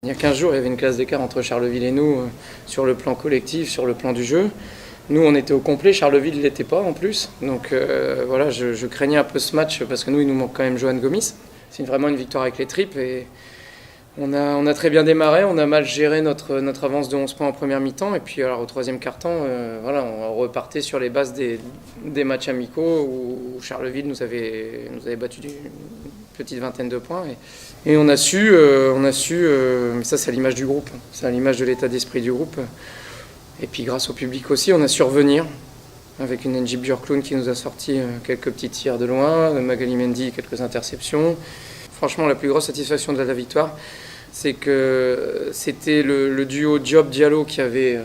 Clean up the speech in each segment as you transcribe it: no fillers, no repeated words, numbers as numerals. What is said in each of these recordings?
Il y a 15 jours, il y avait une classe d'écart entre Charleville et nous sur le plan collectif, sur le plan du jeu. Nous, on était au complet, Charleville ne l'était pas en plus. Donc voilà, je craignais un peu ce match parce que nous, il nous manque quand même Johan Gomis. C'est vraiment une victoire avec les tripes et on a très bien démarré. On a mal géré notre avance de 11 points en première mi-temps. Et puis alors, au troisième quart-temps, voilà, on repartait sur les bases des matchs amicaux où Charleville nous avait battu d'une petite vingtaine de points. Et on a su, mais ça c'est à l'image du groupe, c'est à l'image de l'état d'esprit du groupe. Et puis grâce au public aussi, on a su revenir avec une N'Jib Björklund qui nous a sorti quelques petits tirs de loin, Magali Mendy quelques interceptions. Franchement, la plus grosse satisfaction de la victoire, c'est que c'était le duo Diop-Diallo qui avait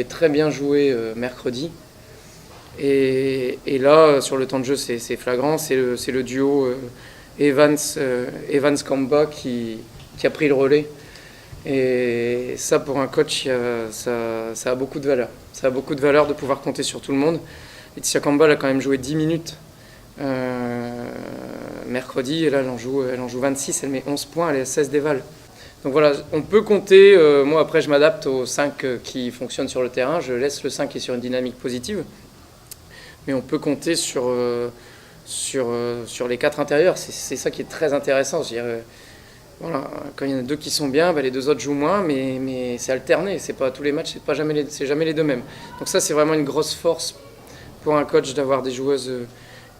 très bien joué mercredi. Et là, sur le temps de jeu, c'est flagrant, c'est le duo Evans-Kamba qui a pris le relais. Et ça, pour un coach, ça a beaucoup de valeur. Ça a beaucoup de valeur de pouvoir compter sur tout le monde. Laetitia Kamba a quand même joué 10 minutes mercredi, et là, elle en joue 26, elle met 11 points, elle est à 16 dévals. Donc voilà, on peut compter. Moi, après, je m'adapte aux 5 qui fonctionnent sur le terrain. Je laisse le 5 qui est sur une dynamique positive. Mais on peut compter sur les 4 intérieurs. C'est ça qui est très intéressant. Je dirais, voilà, quand il y en a 2 qui sont bien, les 2 autres jouent moins, mais c'est alterné. C'est pas tous les matchs, c'est jamais les 2 mêmes. Donc ça, c'est vraiment une grosse force pour un coach d'avoir des joueuses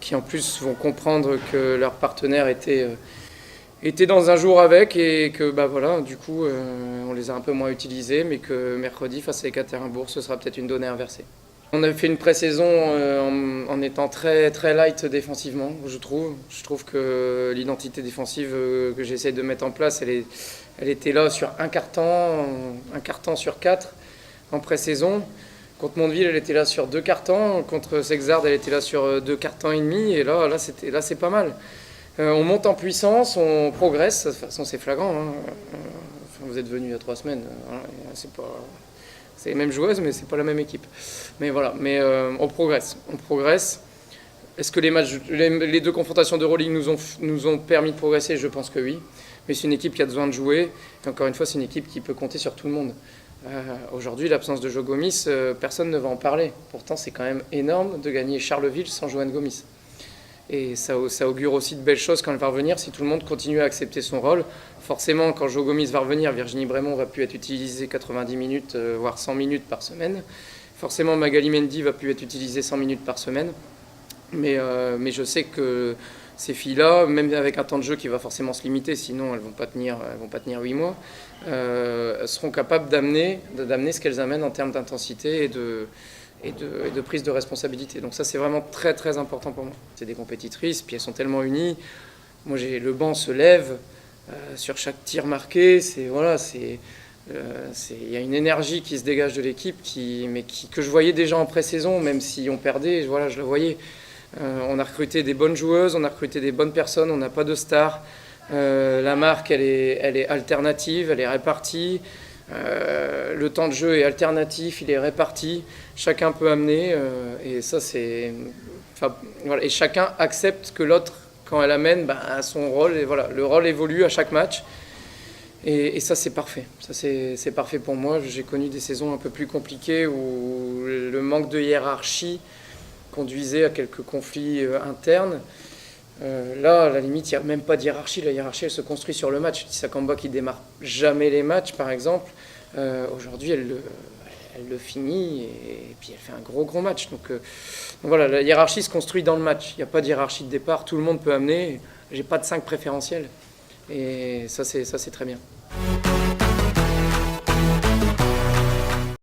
qui en plus vont comprendre que leur partenaire était dans un jour avec et que voilà, du coup, on les a un peu moins utilisées, mais que mercredi, face à Ekaterinbourg, ce sera peut-être une donnée inversée. On a fait une pré-saison en étant très, très light défensivement, je trouve. Je trouve que l'identité défensive que j'essaie de mettre en place, elle était là sur un quart-temps sur 4 en pré-saison. Contre Mondeville, elle était là sur 2 quart-temps. Contre Sexard, elle était là sur 2 quart-temps et demi. Et là c'est pas mal. On monte en puissance, on progresse. De toute façon, c'est flagrant. Hein. Vous êtes venus il y a 3 semaines. Voilà, c'est les mêmes joueuses, mais c'est pas la même équipe. Mais voilà, on progresse. Est-ce que les 2 confrontations d'Euroleague nous ont permis de progresser? Je pense que oui. Mais c'est une équipe qui a besoin de jouer. Et encore une fois, c'est une équipe qui peut compter sur tout le monde. Aujourd'hui, l'absence de Jo Gomis, personne ne va en parler. Pourtant, c'est quand même énorme de gagner Charleville sans Johan Gomis. Et ça augure aussi de belles choses quand elle va revenir, si tout le monde continue à accepter son rôle. Forcément, quand Jo Gomis va revenir, Virginie Brémond va plus être utilisée 90 minutes, voire 100 minutes par semaine. Forcément, Magali Mendy va plus être utilisée 100 minutes par semaine. Mais je sais que ces filles-là, même avec un temps de jeu qui va forcément se limiter, sinon elles vont pas tenir 8 mois, seront capables d'amener ce qu'elles amènent en termes d'intensité et de prise de responsabilité. Donc ça, c'est vraiment très très important pour moi. C'est des compétitrices, puis elles sont tellement unies. Moi, le banc se lève sur chaque tir marqué. Il y a une énergie qui se dégage de l'équipe que je voyais déjà en pré-saison, même si on perdait, voilà, je le voyais. On a recruté des bonnes joueuses, on a recruté des bonnes personnes, on n'a pas de stars. La marque, elle est alternative, elle est répartie. Le temps de jeu est alternatif, il est réparti. Chacun peut amener. Et ça, voilà. Et chacun accepte que l'autre, quand elle amène, a son rôle. Et voilà, le rôle évolue à chaque match. Et ça, c'est parfait. Ça, c'est parfait pour moi. J'ai connu des saisons un peu plus compliquées où le manque de hiérarchie conduisait à quelques conflits internes. Là, à la limite, il n'y a même pas de hiérarchie. La hiérarchie, elle se construit sur le match. Laetitia Kamba qui démarre jamais les matchs, par exemple, aujourd'hui, elle le finit et puis elle fait un gros match. Donc voilà, la hiérarchie se construit dans le match. Il n'y a pas de hiérarchie de départ. Tout le monde peut amener. J'ai pas de 5 préférentiels. Et ça, c'est très bien.